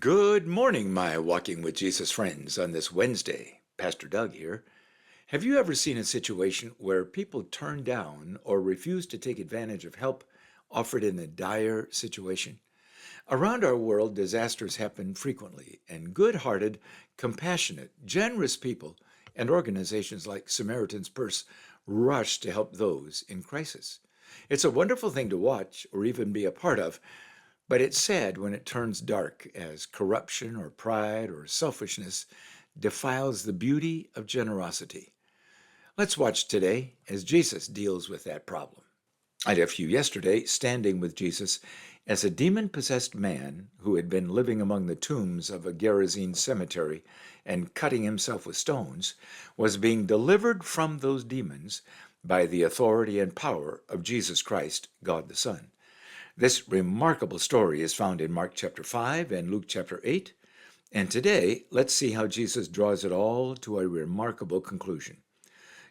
Good morning, my Walking with Jesus friends, on this Wednesday. Pastor Doug here. Have you ever seen a situation where people turn down or refuse to take advantage of help offered in a dire situation? Around our world, disasters happen frequently, and good-hearted, compassionate, generous people and organizations like Samaritan's Purse rush to help those in crisis. It's a wonderful thing to watch or even be a part of, but it's sad when it turns dark as corruption or pride or selfishness defiles the beauty of generosity. Let's watch today as Jesus deals with that problem. I left you yesterday standing with Jesus as a demon-possessed man who had been living among the tombs of a Gerasene cemetery and cutting himself with stones was being delivered from those demons by the authority and power of Jesus Christ, God the Son. This remarkable story is found in Mark chapter 5 and Luke chapter 8, and today let's see how Jesus draws it all to a remarkable conclusion.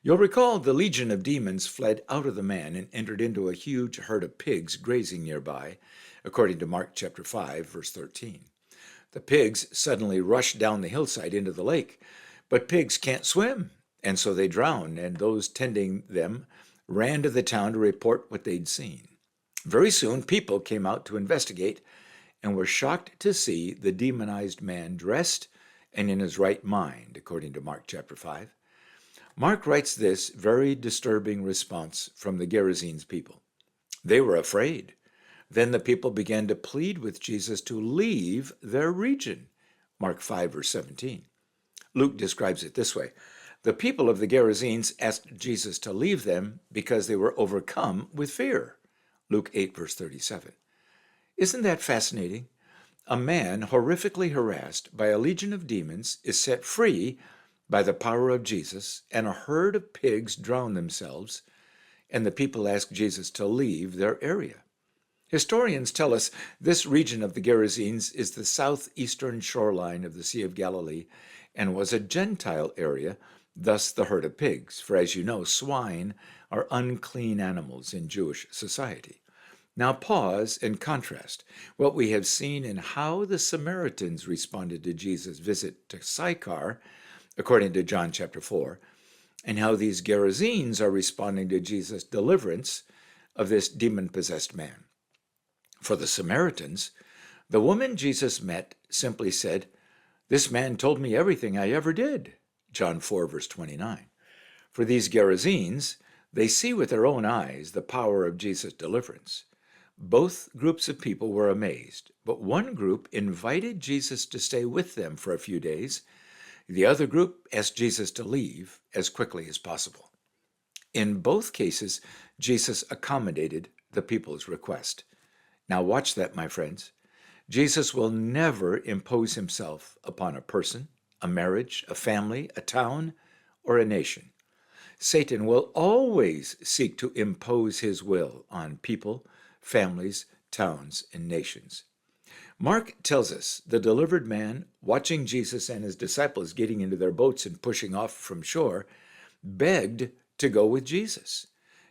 You'll recall the legion of demons fled out of the man and entered into a huge herd of pigs grazing nearby, according to Mark chapter 5, verse 13. The pigs suddenly rushed down the hillside into the lake, but pigs can't swim, and so they drowned, and those tending them ran to the town to report what they'd seen. Very soon, people came out to investigate and were shocked to see the demonized man dressed and in his right mind, according to Mark chapter 5. Mark writes this very disturbing response from the Gerasenes people. They were afraid. Then the people began to plead with Jesus to leave their region. Mark 5, verse 17. Luke describes it this way. The people of the Gerasenes asked Jesus to leave them because they were overcome with fear. Luke 8, verse 37. Isn't that fascinating? A man horrifically harassed by a legion of demons is set free by the power of Jesus, and a herd of pigs drown themselves, and the people ask Jesus to leave their area. Historians tell us this region of the Gerasenes is the southeastern shoreline of the Sea of Galilee and was a Gentile area, thus the herd of pigs, for as you know, swine are unclean animals in Jewish society. Now pause and contrast what we have seen in how the Samaritans responded to Jesus' visit to Sychar, according to John chapter 4, and how these Gerasenes are responding to Jesus' deliverance of this demon-possessed man. For the Samaritans, the woman Jesus met simply said, "This man told me everything I ever did," John 4, verse 29. For these Gerasenes, they see with their own eyes the power of Jesus' deliverance. Both groups of people were amazed, but one group invited Jesus to stay with them for a few days. The other group asked Jesus to leave as quickly as possible. In both cases, Jesus accommodated the people's request. Now watch that, my friends. Jesus will never impose himself upon a person, a marriage, a family, a town, or a nation. Satan will always seek to impose his will on people, families, towns, and nations. Mark tells us the delivered man, watching Jesus and his disciples getting into their boats and pushing off from shore, begged to go with Jesus.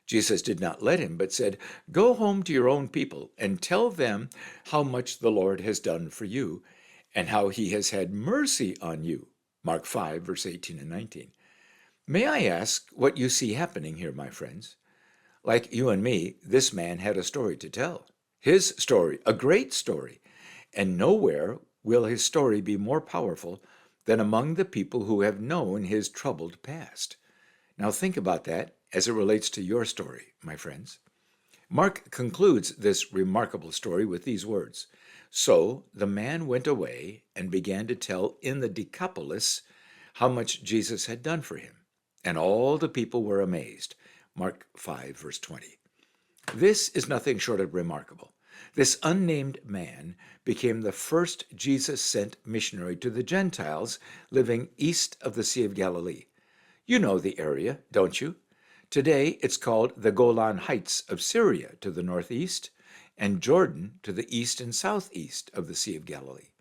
Jesus did not let him, but said, "Go home to your own people and tell them how much the Lord has done for you and how he has had mercy on you." Mark 5, verse 18 and 19. May I ask what you see happening here, my friends? Like you and me, this man had a story to tell. His story, a great story. And nowhere will his story be more powerful than among the people who have known his troubled past. Now think about that as it relates to your story, my friends. Mark concludes this remarkable story with these words. So the man went away and began to tell in the Decapolis how much Jesus had done for him. And all the people were amazed. Mark 5, verse 20. This is nothing short of remarkable. This unnamed man became the first Jesus-sent missionary to the Gentiles living east of the Sea of Galilee. You know the area, don't you? Today it's called the Golan Heights of Syria to the northeast and Jordan to the east and southeast of the Sea of Galilee.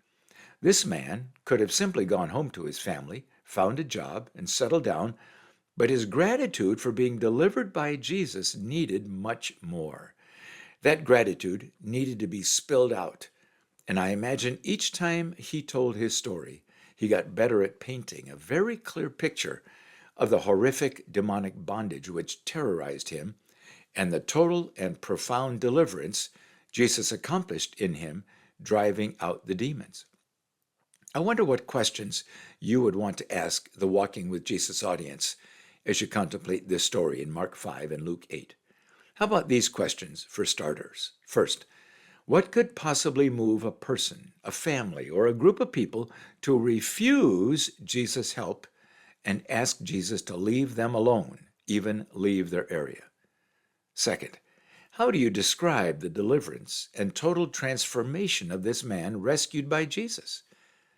This man could have simply gone home to his family, found a job, and settled down, but his gratitude for being delivered by Jesus needed much more. That gratitude needed to be spilled out. And I imagine each time he told his story, he got better at painting a very clear picture of the horrific demonic bondage which terrorized him and the total and profound deliverance Jesus accomplished in him, driving out the demons. I wonder what questions you would want to ask the Walking with Jesus audience as you contemplate this story in Mark 5 and Luke 8. How about these questions for starters? First, what could possibly move a person, a family, or a group of people to refuse Jesus' help and ask Jesus to leave them alone, even leave their area? Second, how do you describe the deliverance and total transformation of this man rescued by Jesus?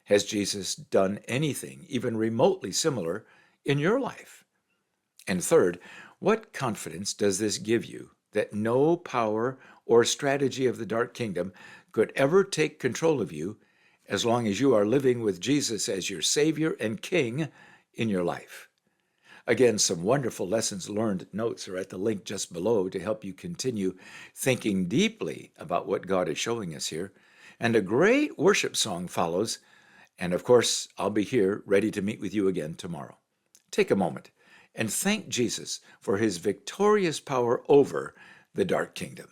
Has Jesus done anything even remotely similar in your life? And third, what confidence does this give you that no power or strategy of the dark kingdom could ever take control of you as long as you are living with Jesus as your Savior and King in your life? Again, some wonderful lessons learned notes are at the link just below to help you continue thinking deeply about what God is showing us here. And a great worship song follows. And of course, I'll be here ready to meet with you again tomorrow. Take a moment and thank Jesus for his victorious power over the dark kingdom.